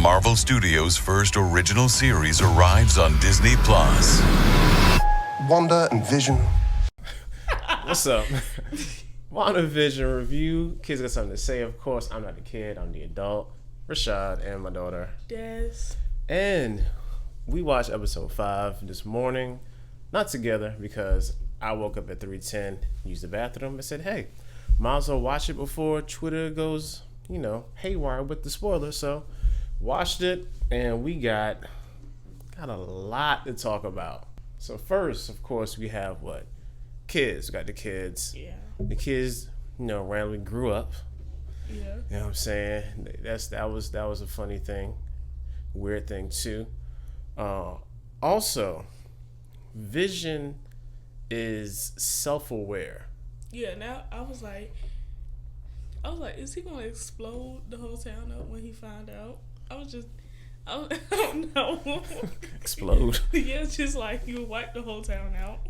Marvel Studios' first original series arrives on Disney+. Wanda and Vision. What's up? Wanda Vision review. Kids got something to say, of course. I'm not the kid, I'm the adult. Rashad and my daughter. Des. And we watched episode 5 this morning. Not together because I woke up at 3:10, used the bathroom, and said, hey, might as well watch it before Twitter goes, haywire with the spoilers. So watched it, and we got a lot to talk about. So first, of course, we have what? Kids. We got the kids. Yeah. The kids, randomly grew up. Yeah. You know what I'm saying? That was a funny thing. Weird thing too. Also, Vision is self-aware. Yeah, now I was like, is he gonna explode the whole town up when he found out? I don't know. Explode. Yeah, it's just like you wipe the whole town out.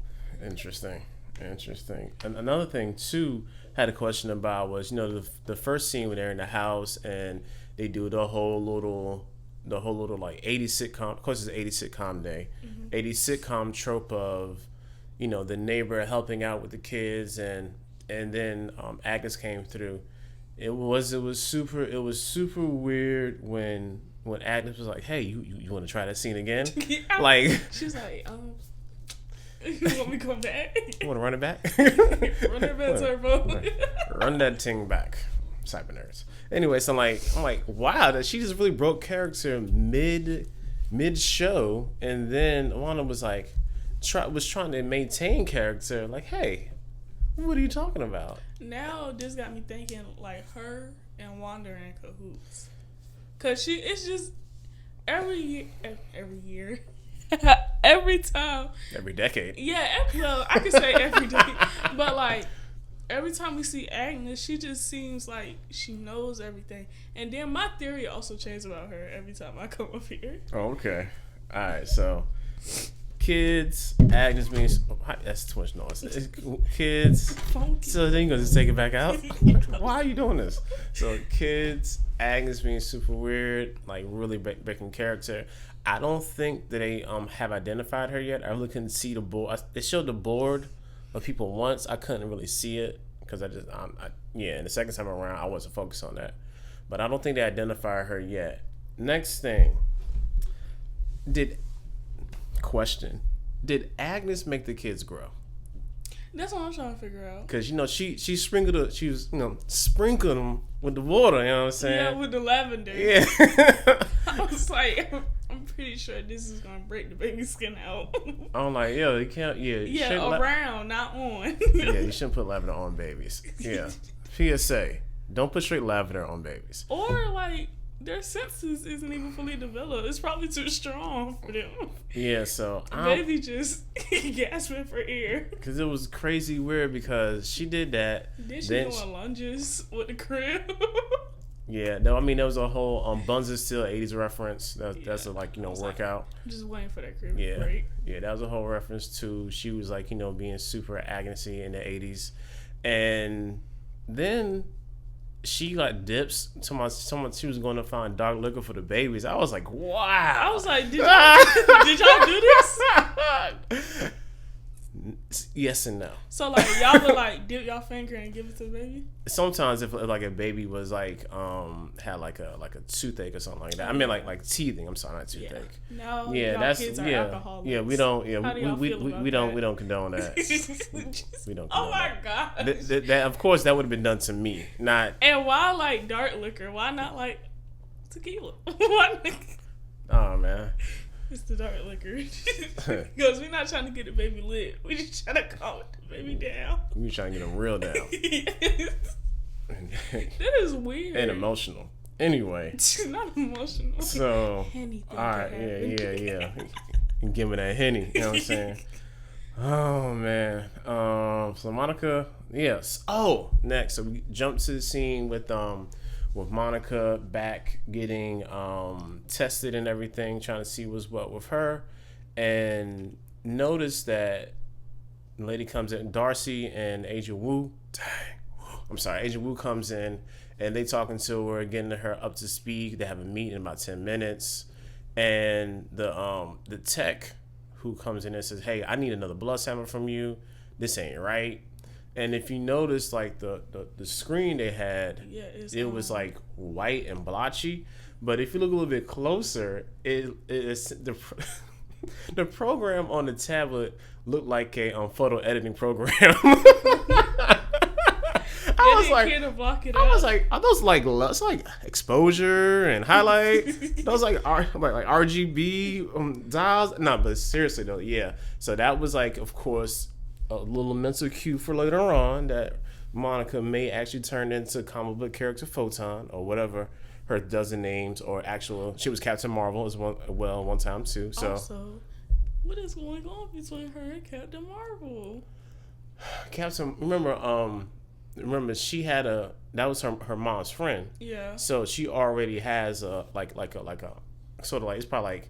Interesting. And another thing too, had a question about was, the first scene when they're in the house and they do the whole little like 80s sitcom. Of course, it's 80s sitcom day. Mm-hmm. 80s sitcom trope of, the neighbor helping out with the kids, and then Agnes came through. It was super weird when Agnes was like, hey, you want to try that scene again? Like, she's like, you want me to come back? You want to run it back? Run it back, Turbo. Run that thing back, cyber nerds. Anyway, so I'm like, wow, that she just really broke character mid show, and then Wanda was like, was trying to maintain character. Like, hey, what are you talking about? Now this got me thinking like her and Wanda are in cahoots, cause it's just every year. Every time. Every decade. Yeah, well, I could say every day. But, like, every time we see Agnes, she just seems like she knows everything. And then my theory also changes about her every time I come up here. Oh, okay. All right, so kids, Agnes means... that's too much noise. Kids. Funky. So then you're going to just take it back out? Why are you doing this? So kids, Agnes being super weird, like really breaking character. I don't think that they have identified her yet. I really couldn't see the board. They showed the board of people once. I couldn't really see it because and the second time around, I wasn't focused on that. But I don't think they identified her yet. Next thing, did Agnes make the kids grow? That's what I'm trying to figure out. Because she sprinkled them with the water. You know what I'm saying? Yeah, with the lavender. Yeah. I was like, I'm pretty sure this is gonna break the baby's skin out. I'm like, yo, you can't. Yeah. Yeah, around, not on. Yeah, you shouldn't put lavender on babies. Yeah. PSA: don't put straight lavender on babies. Or like their senses isn't even fully developed. It's probably too strong for them. Yeah, so baby just gasping for air. Because it was crazy weird because she did that. Then she doing lunges with the crib. Yeah, no, I mean there was a whole Buns is still 80s reference. That's a workout. I'm just waiting for that crib yeah. break. Yeah, that was a whole reference to she was like being super Agnes-y in the 80s, and then she like dips. Someone she was going to find dark liquor for the babies. I was like, wow. I was like, did y'all do this? Yes and no. So like y'all would like dip y'all finger and give it to the baby? Sometimes if like a baby was like had like a toothache or something like that. I mean like teething. I'm sorry, not toothache. Yeah. No. Yeah, that's kids are yeah. alcoholics. Yeah, we don't. Yeah, we don't. That? We don't condone that. We don't. Oh my god. god. That of course that would have been done to me. Not. And why like dark liquor? Why not like tequila? Why? Oh man. It's the dark liquor. Because we're not trying to get the baby lit. We just trying to calm the baby down. We trying to get him real down. Yes. That is weird. And emotional. Anyway. Not emotional. So. Henny all right. Yeah. And give me that Henny. You know what I'm saying? Oh man. So Monica. Yes. Oh, next. So we jump to the scene with Monica back getting tested and everything, trying to see what's what with her, and notice that lady comes in, Darcy and Agent Wu. Agent Wu comes in, and they talking to her, getting her up to speed. They have a meeting in about 10 minutes, and the tech who comes in and says, "Hey, I need another blood sample from you. This ain't right." And if you notice, like the screen they had, it was like white and blotchy. But if you look a little bit closer, it's the program on the tablet looked like a photo editing program. I was like, are those like it's like exposure and highlight? Those like RGB dials? No, but seriously though, yeah. So that was like, of course, a little mental cue for later on that Monica may actually turn into comic book character Photon or whatever her dozen names, or actual. She was Captain Marvel as one time too. So also, what is going on between her and Captain Marvel? Captain, remember she had that was her mom's friend. Yeah. So she already has a like a sort of like, it's probably like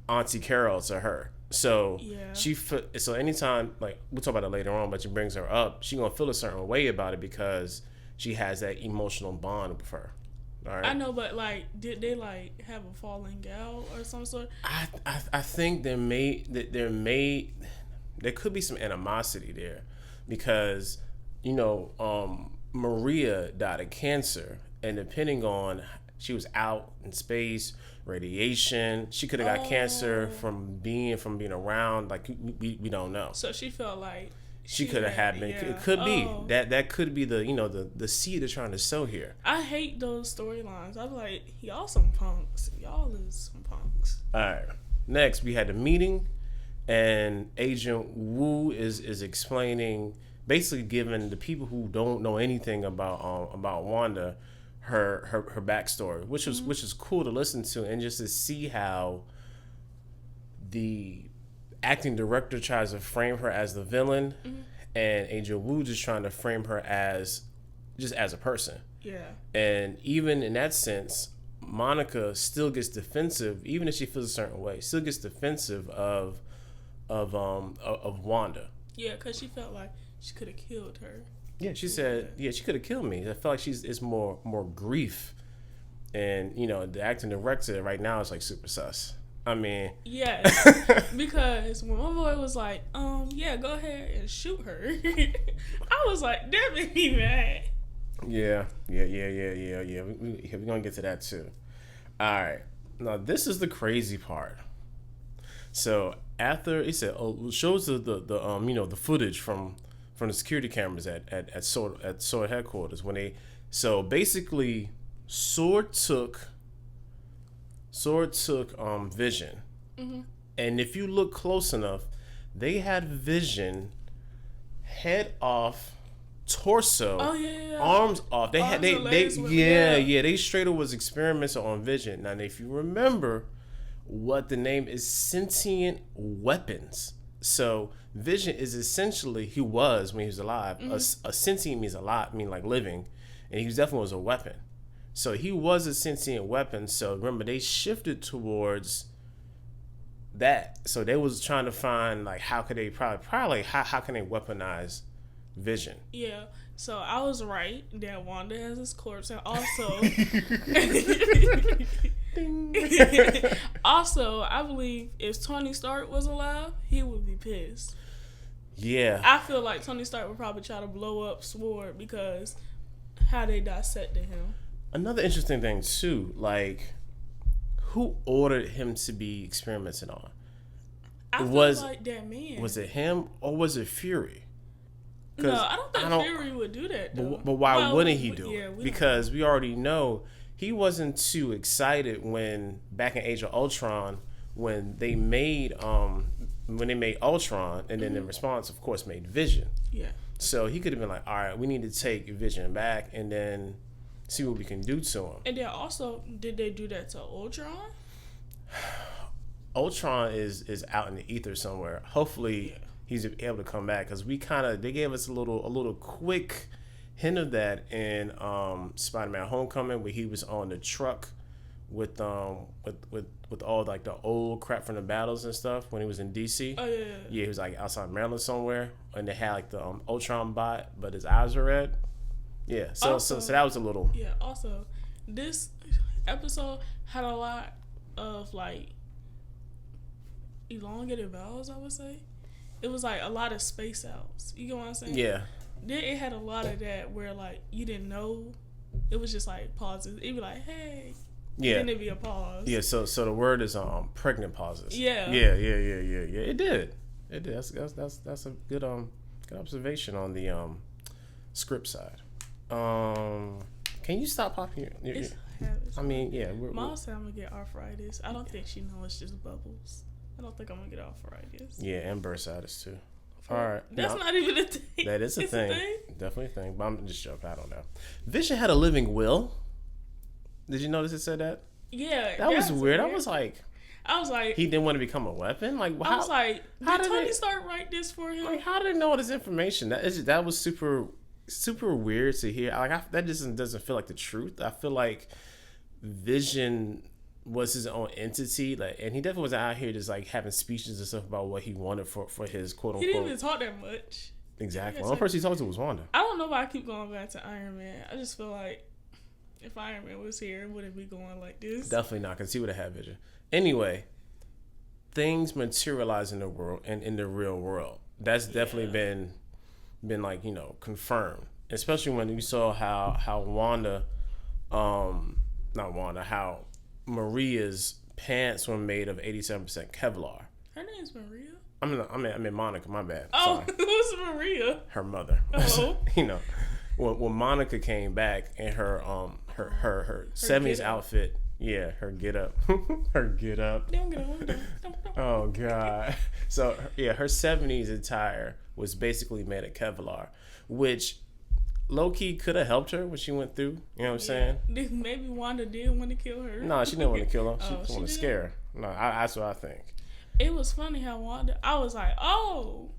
Auntie Carol to her. So yeah. So anytime, like, we'll talk about it later on, but she brings her up, she gonna feel a certain way about it because she has that emotional bond with her. All right. I know, but like, did they like have a falling out or some sort? I think there could be some animosity there because Maria died of cancer, and depending on, she was out in space, radiation, she could have got cancer from being around, like, we don't know. So she felt like she could have been. Yeah. It could be that could be the seed they're trying to sow here. I hate those storylines. I'm like, y'all some punks. Y'all is some punks. All right. Next, we had the meeting, and Agent Wu is explaining, basically giving the people who don't know anything about Wanda her backstory, which is cool to listen to, and just to see how the acting director tries to frame her as the villain, and Agent Wu just trying to frame her as a person. Yeah. And even in that sense, Monica still gets defensive, even if she feels a certain way. Still gets defensive of Wanda. Yeah, because she felt like she could have killed her. Yeah, she said, yeah, she could have killed me. I felt like it's more grief, and the acting director right now is like super sus. I mean, yes, because when my boy was like, yeah, go ahead and shoot her, I was like, that made me mad. Yeah. We're gonna get to that too. All right, now this is the crazy part. So after he said, shows the footage from the security cameras at Sword headquarters when they, so basically Sword took Vision, and if you look close enough, they had Vision head off, torso, arms off. They straight up was experimenting on Vision. Now, if you remember, what the name is, sentient weapons. So Vision is essentially, he was when he was alive, a sentient means alive, mean like living, and he definitely was a weapon. So he was a sentient weapon. So remember, they shifted towards that. So they was trying to find, like, how could they probably how can they weaponize Vision? Yeah. So I was right that Wanda has his corpse, and also also I believe if Tony Stark was alive, he would be pissed. Yeah. I feel like Tony Stark would probably try to blow up Sword because how they dissected him. Another interesting thing too, like, who ordered him to be experimented on? I feel like that man. Was it him or was it Fury? No, I don't think Fury would do that, though. But why wouldn't he do it? Because we already know he wasn't too excited when, back in Age of Ultron, when they made Ultron, and then in response, of course, made Vision. Yeah. So he could have been like, all right, we need to take Vision back and then see what we can do to him. And then also, did they do that to Ultron? Ultron is out in the ether somewhere. Hopefully, he's able to come back, because they gave us a little quick hint of that in Spider-Man: Homecoming, where he was on the truck with all like the old crap from the battles and stuff when he was in DC. Oh yeah. Yeah, he was like outside Maryland somewhere, and they had like the Ultron bot, but his eyes were red. Yeah. So that was a little. Yeah. Also, this episode had a lot of like elongated vowels. I would say it was like a lot of space outs. You get what I'm saying? Yeah. Then it had a lot of that where like you didn't know. It was just like pauses. It'd be like, hey. Yeah. Then it'd be a pause. Yeah. So the word is pregnant pauses. Yeah. Yeah. It did. That's a good good observation on the script side. Can you stop popping your Habits. I mean, yeah. Mom said I'm gonna get arthritis. I don't think she knows it's just bubbles. I don't think I'm gonna get arthritis. Yeah, and bursitis too. All right. That's not even a thing. That is a It's thing. Definitely a thing. But I'm just joking. I don't know. Vision had a living will. Did you notice it said that? Yeah. That was weird. I was like, he didn't want to become a weapon. Like, I was like, did Tony start Stark write this for him? Like, how did they know all this information? That was super weird to hear. Like, that just doesn't feel like the truth. I feel like Vision was his own entity, like, and he definitely was out here just like having speeches and stuff about what he wanted for his quote unquote. He didn't even talk that much. Exactly. The only person he talked to was Wanda. I don't know why I keep going back to Iron Man. I just feel like if Iron Man was here, it wouldn't be going like this. Definitely not, because he would have had Vision. Anyway, things materialize in the world and in the real world. That's definitely been like, confirmed. Especially when you saw how Wanda, how Maria's pants were made of 87% Kevlar. Her name's Maria? I mean Monica, my bad. Oh, sorry. who's Maria? Her mother. Oh. When Monica came back in her 70s outfit, yeah, her get up. Her get up. Oh God. So yeah, her 70s attire was basically made of Kevlar, which low-key could have helped her when she went through. You know what I'm saying? Maybe Wanda did want to kill her. No, she didn't want to kill her. She she wanted to scare her. No, that's what I think. It was funny how Wanda, I was like, oh,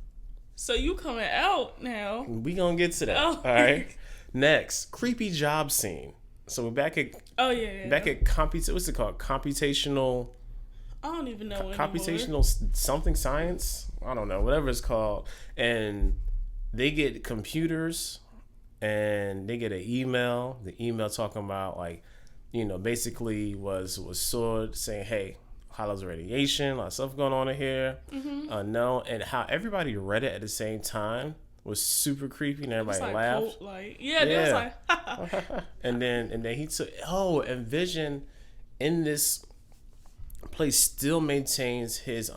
so you coming out now. We gonna get to that. Oh. All right. Next, creepy job scene. So we're back at what's it called? Computational. I don't even know. Computational something science. I don't know. Whatever it's called. And they get computers, and they get an email. The email talking about basically was Sword saying, hey, Hollow's radiation, a lot of stuff going on in here. Mm-hmm. No, and how everybody read it at the same time was super creepy, and everybody laughed. They was like, and then he took and Vision in this place still maintains his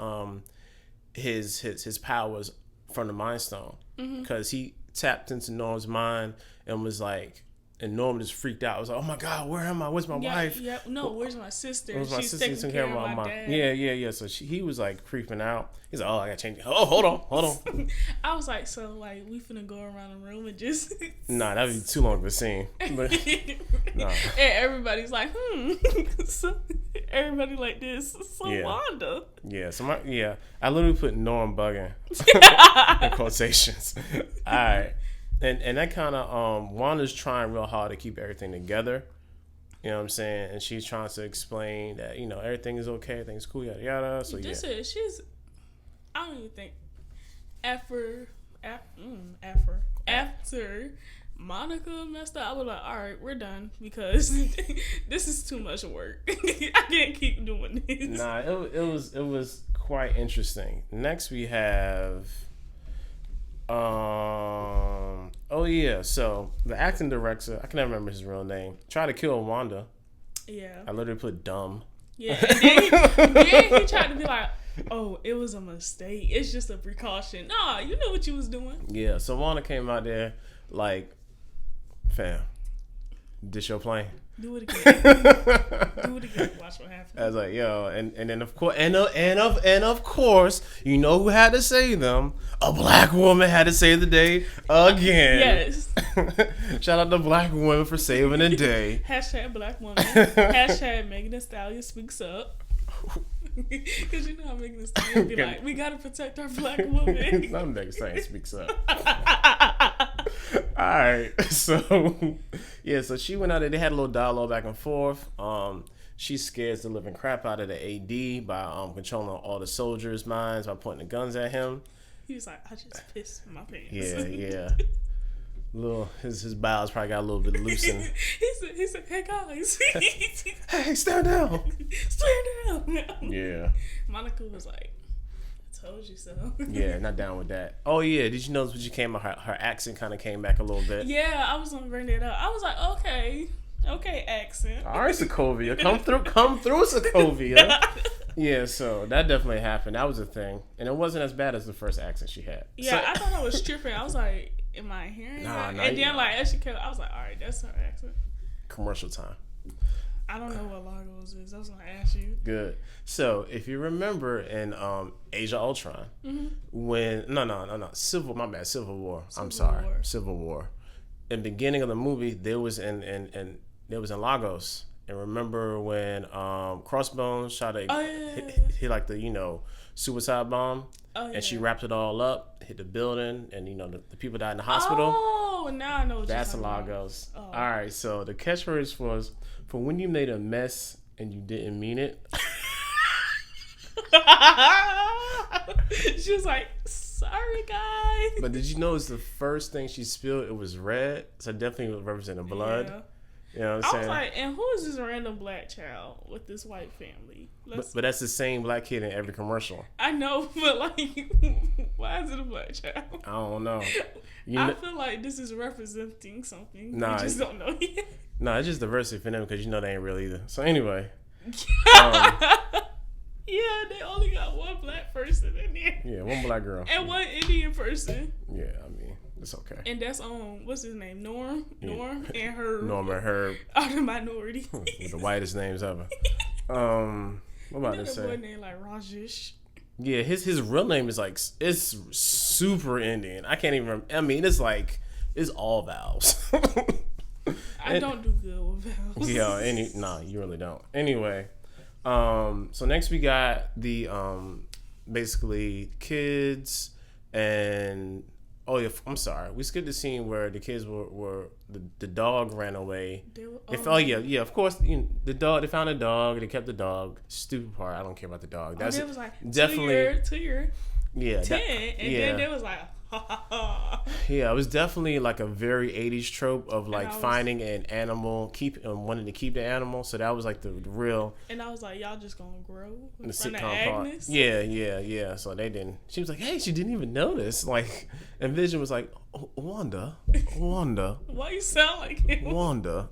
powers from the Mind Stone, because he tapped into Norm's mind and was like. And Norm just freaked out. I was like, "Oh my God, where am I? Where's my wife? Yep. No, where's my sister? Where's my She's sister? taking care of my mom." dad. Yeah. So he was like creeping out. He's like, "Oh, I gotta change. Oh, hold on." I was like, so we finna go around the room and just. Nah, that'd be too long of a scene. But, nah. And everybody's like, So, everybody like this. So Yeah. Wanda. Yeah. I literally put Norm bugging in quotations. All right. And that kind of Wanda's trying real hard to keep everything together. You know what I'm saying? And she's trying to explain that everything is okay, everything's cool, yada yada. So she's. I don't even think after Monica messed up, I was like, all right, we're done, because this is too much work. I can't keep doing this. Nah, it was quite interesting. Next we have. So the acting director, I can never remember his real name, tried to kill Wanda. Yeah. I literally put dumb. Yeah. And then he tried to be like, oh, it was a mistake. It's just a precaution. Nah, you knew what you was doing. Yeah. So Wanda came out there like, fam, this your plane. Do it again. Do it again. Watch what happens. I was like, yo, and then of course, and of course, you know who had to save them? A black woman had to save the day again. Yes. Shout out to black women for saving the day. Hashtag black woman. Hashtag Megan Thee Stallion speaks up. Because you know how Megan Thee Stallion be like, we gotta protect our black woman. Some Megan Thee Stallion speaks up. Alright, so she went out there. They had a little dialogue back and forth. She scares the living crap out of the AD by controlling all the soldiers' minds by pointing the guns at him. He was like, I just pissed my pants. Yeah. his bowels probably got a little bit loosened. he said, hey guys. Hey, stand down. Stand down. Yeah. Monica was like, I told you so. Yeah, not down with that. Oh yeah, did you notice when she came out, her accent kind of came back a little bit? Yeah, I was gonna bring that up. I was like, okay, accent. All right, Sokovia, come through, Sokovia. Yeah, so that definitely happened. That was a thing, and it wasn't as bad as the first accent she had. Yeah, so, I thought I was tripping. I was like, am I hearing that? And then like as she kept, I was like, all right, that's her accent. Commercial time. I don't know what Lagos is. I was gonna ask you. Good. So if you remember in Age of Ultron, when Civil War. Civil War. In the beginning of the movie, there was in Lagos. And remember when Crossbones shot hit like the suicide bomb, and she wrapped it all up, hit the building, and the people died in the hospital. Oh, now I know what that's you're talking Lagos. about. All right, so the catchphrase was, "For when you made a mess and you didn't mean it." She was like, sorry guys. But did you notice the first thing she spilled, it was red, so definitely representing blood. Yeah. You know what I'm saying? I was like, and who is this random black child with this white family? But that's the same black kid in every commercial. I know, but like, why is it a black child? I don't know. I feel like this is representing something. Nah, we just don't know yet. No, it's just diversity for them because they ain't real either. So anyway. Yeah, they only got one black person in there. Yeah, one black girl. And one Indian person. Yeah, I mean, it's okay. And that's what's his name? Norm? Yeah. Norm and Herb. Norm and Herb. Are the minority. The whitest names ever. What about to say? Boy named like Rajesh. Yeah, his real name is like, it's super Indian. I can't even remember. I mean, it's all vowels. I don't do good with vowels. Yeah, you really don't. Anyway, so next we got the basically kids and I'm sorry, we skipped the scene where the kids were the dog ran away. Of course, the dog. They found a dog. They kept the dog. Stupid part. I don't care about the dog. That's it was like definitely 2 year. Yeah, 10, then they was like, yeah, it was definitely like a very 80s trope of like finding an animal, wanting to keep the animal. So that was like the real. And I was like, y'all just gonna grow in the sitcom Agnes? part. Yeah. So they didn't. She was like, hey, she didn't even notice. Like, and Vision was like, Wanda. Why you sound like him? Wanda.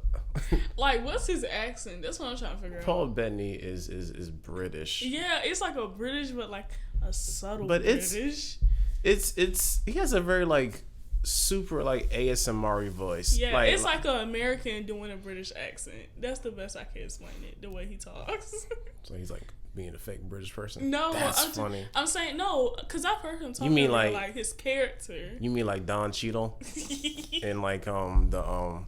Like, what's his accent? That's what I'm trying to figure out. Paul Bettany is British. Yeah, it's like a British, but like a subtle British. It's he has a very like super like ASMR voice. Yeah, it's like an American doing a British accent. That's the best I can explain it. The way he talks. So he's like being a fake British person. No, that's funny. I'm saying no, because I've heard him talk. You mean about, like his character? You mean like Don Cheadle in like the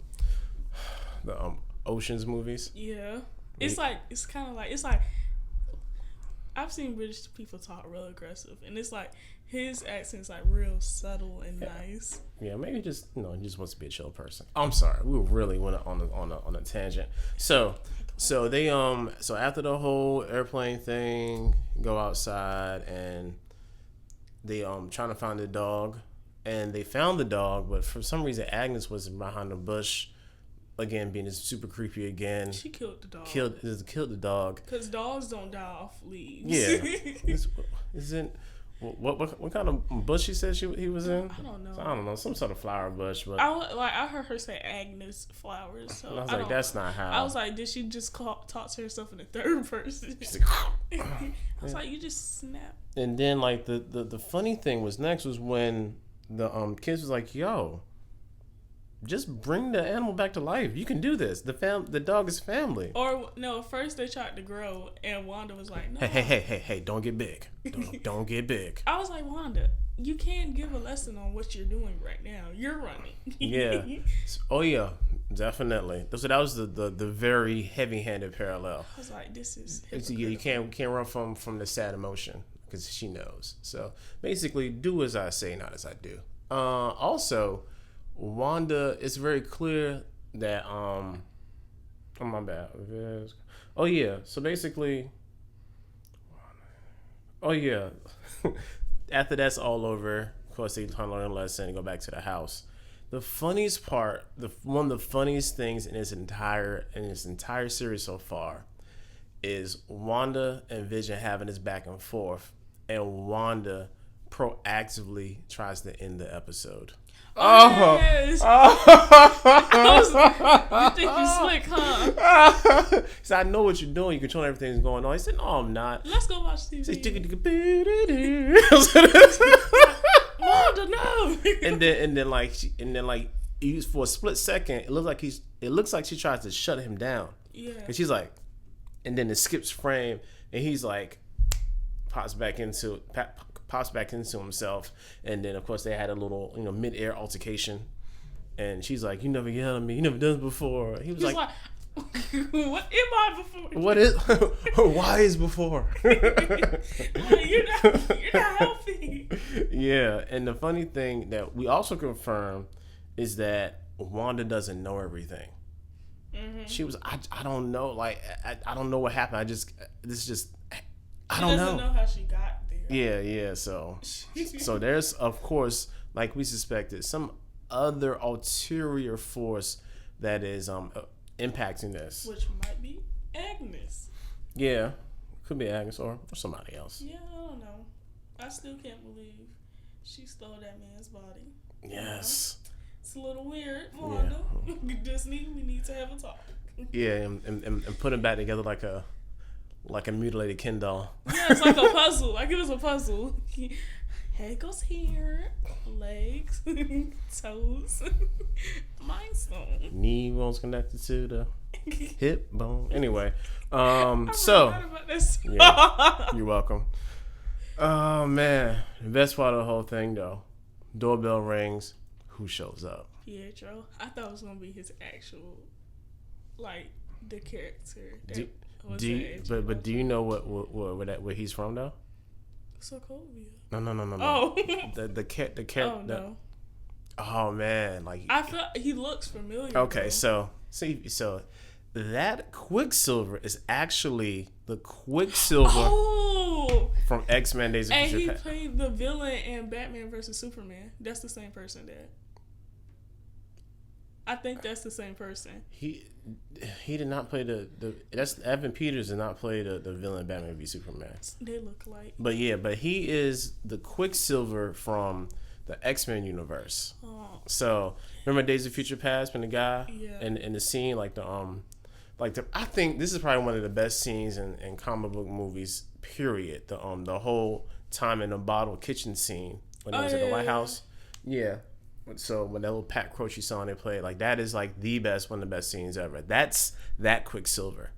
Ocean's movies? Yeah, it's kind of like I've seen British people talk real aggressive, and it's like his accent's like real subtle and nice. Yeah, maybe just he just wants to be a chill person. I'm sorry, we really went on a tangent. So they so after the whole airplane thing, go outside and they trying to find the dog, and they found the dog, but for some reason Agnes was behind the bush. Again, being super creepy again. She killed the dog. Killed the dog. Because dogs don't die off leaves. Yeah. Isn't what kind of bush she said he was in? I don't know. So, I don't know, some sort of flower bush. But I heard her say Agnes flowers. So I was like, that's not how. I was like, did she just talk to herself in the third person? I was like, you just snap. And then like the funny thing was next was when the kids was like, yo, just bring the animal back to life. You can do this. The dog is family. Or no, first they tried to grow, and Wanda was like, "No, hey, don't get big. Don't get big." I was like, Wanda, you can't give a lesson on what you're doing right now. You're running. Yeah. Oh yeah, definitely. So that was the very heavy-handed parallel. I was like, this is. Yeah, you can't run from the sad emotion because she knows. So basically, do as I say, not as I do. Also. Wanda, it's very clear that oh my bad. Oh yeah, so basically after that's all over, of course they learn a lesson and go back to the house. The funniest part, one of the funniest things in this entire series so far, is Wanda and Vision having this back and forth, and Wanda proactively tries to end the episode. Oh, yes. You think you slick, huh? So I know what you're doing. You're controlling everything that's going on. He said, "No, I'm not." Let's go watch TV. Wanda, no. and then like for a split second, it looks like she tries to shut him down. Yeah. And she's like, and then it skips frame, and he's like, pops back into himself, and then of course they had a little mid-air altercation, and she's like, "You never yelled at me. You never done this before." He was like, "What am I before? What is? Why is before?" You're not healthy. Yeah, and the funny thing that we also confirmed is that Wanda doesn't know everything. Mm-hmm. She was, I don't know, like I don't know what happened. I don't know. She doesn't know how she got there. Yeah. So there's, of course, like we suspected, some other ulterior force that is impacting this, which might be Agnes. Yeah, could be Agnes or somebody else. Yeah, I don't know. I still can't believe she stole that man's body. Yes. It's a little weird, Wanda. Yeah. Disney, we need to have a talk. Yeah, and put them back together like a mutilated Ken doll. Yeah, it's like a puzzle. Like it was a puzzle. Head goes here, legs, toes, mindstone. Knee bone's connected to the hip bone. Anyway, I so forgot about this. Yeah, you're welcome. Oh man, the best part of the whole thing though, doorbell rings. Who shows up? Pietro. I thought it was gonna be his actual, like the character. But do you know where he's from though? Sokovia. No. Oh. the character. Oh no. Oh man, like I feel he looks familiar. Okay, so that Quicksilver is actually the Quicksilver from X-Men Days of Future Past. And he played the villain in Batman vs Superman. That's the same person, Dad. I think that's the same person. He did not play that's Evan Peters did not play the villain in Batman v Superman. They look like. But he is the Quicksilver from the X-Men universe. Oh. So remember Days of Future Past when the guy yeah. and the scene I think this is probably one of the best scenes in comic book movies. Period. The whole time in the bottle kitchen scene when it was at the White House. Yeah. So when that little Pat Croce song they played, like that is like one of the best scenes ever. That's that Quicksilver.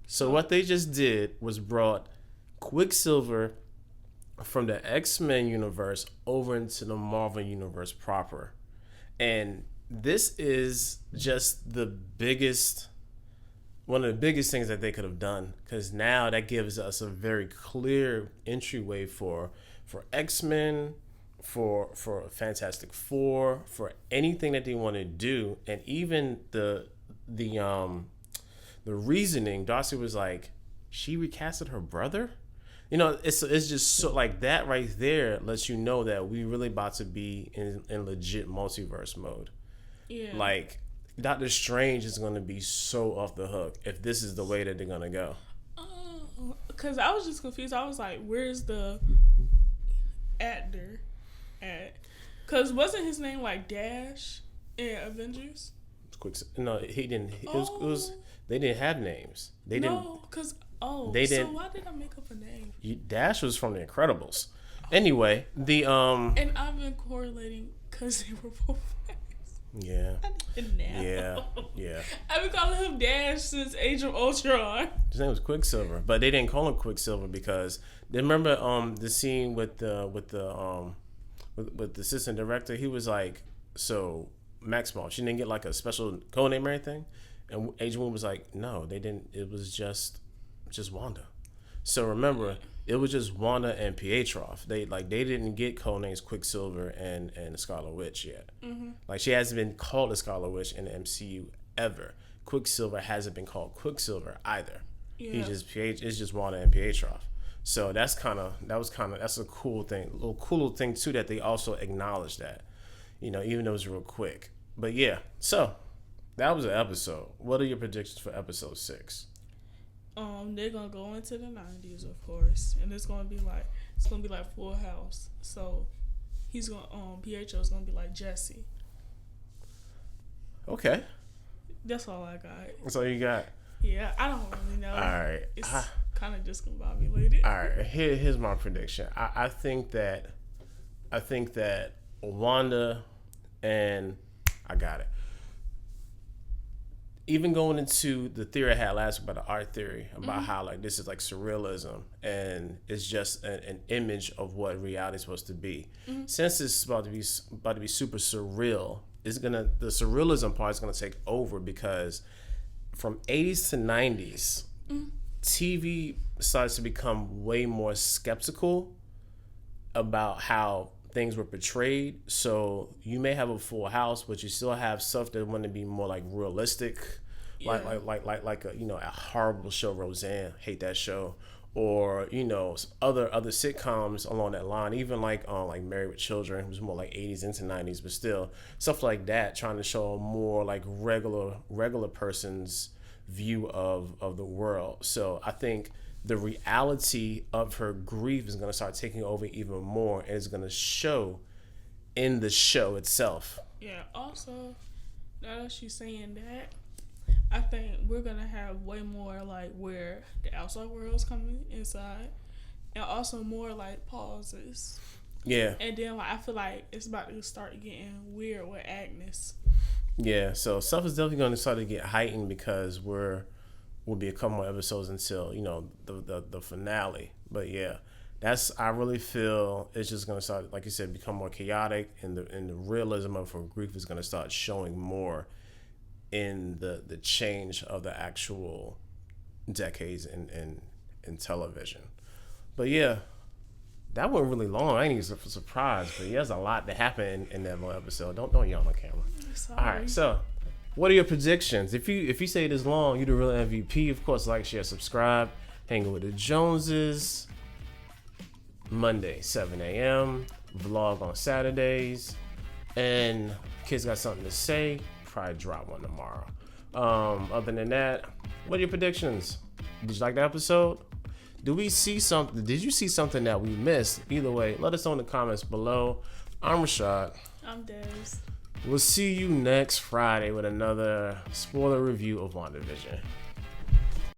So what they just did was brought Quicksilver from the X-Men universe over into the Marvel universe proper. And this is just one of the biggest things that they could have done, because now that gives us a very clear entryway for X-Men, for Fantastic Four, for anything that they want to do. And even the reasoning, Darcy was like, she recasted her brother. It's just so like that right there lets you know that we really about to be in legit multiverse mode. Yeah. Like Doctor Strange is going to be so off the hook if this is the way that they're going to go. Because I was just confused. I was like, where's the actor at? Because wasn't his name like Dash in Avengers? No, he didn't. It was they didn't have names. They didn't. They didn't. So why did I make up a name? Dash was from The Incredibles. Anyway, And I've been correlating because they were both. Yeah. Yeah. I've been calling him Dash since Age of Ultron. His name was Quicksilver, but they didn't call him Quicksilver because remember the scene with the assistant director. He was like, so Maxwell, she didn't get like a special code name or anything, and Agent Wood was like, no, they didn't. It was just Wanda. So remember, it was just Wanda and Pietroff. They didn't get code names Quicksilver and Scarlet Witch yet. Mm-hmm. Like she hasn't been called a Scarlet Witch in the MCU ever. Quicksilver hasn't been called Quicksilver either. Yeah. It's just Wanda and Pietroff. So that's a cool thing. A little cool thing too that they also acknowledge that. even though it was real quick. But yeah, so that was an episode. What are your predictions for episode 6? They're gonna go into the 90s, of course, and it's gonna be like Full House. So he's gonna PHO is gonna be like Jesse. Okay, that's all I got. That's all you got. Yeah, I don't really know. All right, it's kind of discombobulated. All right, here's my prediction. I think that Wanda and I got it. Even going into the theory I had last week about the art theory, about how like this is like surrealism and it's just an image of what reality is supposed to be. Since it's about to be super surreal, the surrealism part is gonna take over, because from 80s to 90s, TV starts to become way more skeptical about how things were portrayed. So you may have a Full House, but you still have stuff that want to be more like realistic, like a horrible show, Roseanne, hate that show, or other sitcoms along that line. Even like Married with Children, it was more like 80s into 90s, but still stuff like that, trying to show a more like regular person's view of the world. So I think the reality of her grief is going to start taking over even more, and it's going to show in the show itself. Yeah, also, now that she's saying that, I think we're going to have way more like where the outside world is coming inside, and also more like pauses. Yeah. And then like I feel like it's about to start getting weird with Agnes. Yeah, so stuff is definitely going to start to get heightened, because will be a couple more episodes until the finale. But yeah, I really feel it's just gonna start, like you said, become more chaotic, and the realism of her grief is gonna start showing more in the change of the actual decades in television. But yeah, that went really long. I ain't even surprised, but yeah, there's a lot that happened in that little episode. Don't yawn on camera. Sorry. All right, so what are your predictions? If you say it is long, you're the real MVP. Of course, like, share, subscribe. Hanging with the Joneses. Monday, 7 a.m. Vlog on Saturdays. And kids got something to say, probably drop one tomorrow. Other than that, what are your predictions? Did you like the episode? Did you see something that we missed? Either way, let us know in the comments below. I'm Rashad. I'm Des. We'll see you next Friday with another spoiler review of Wandavision.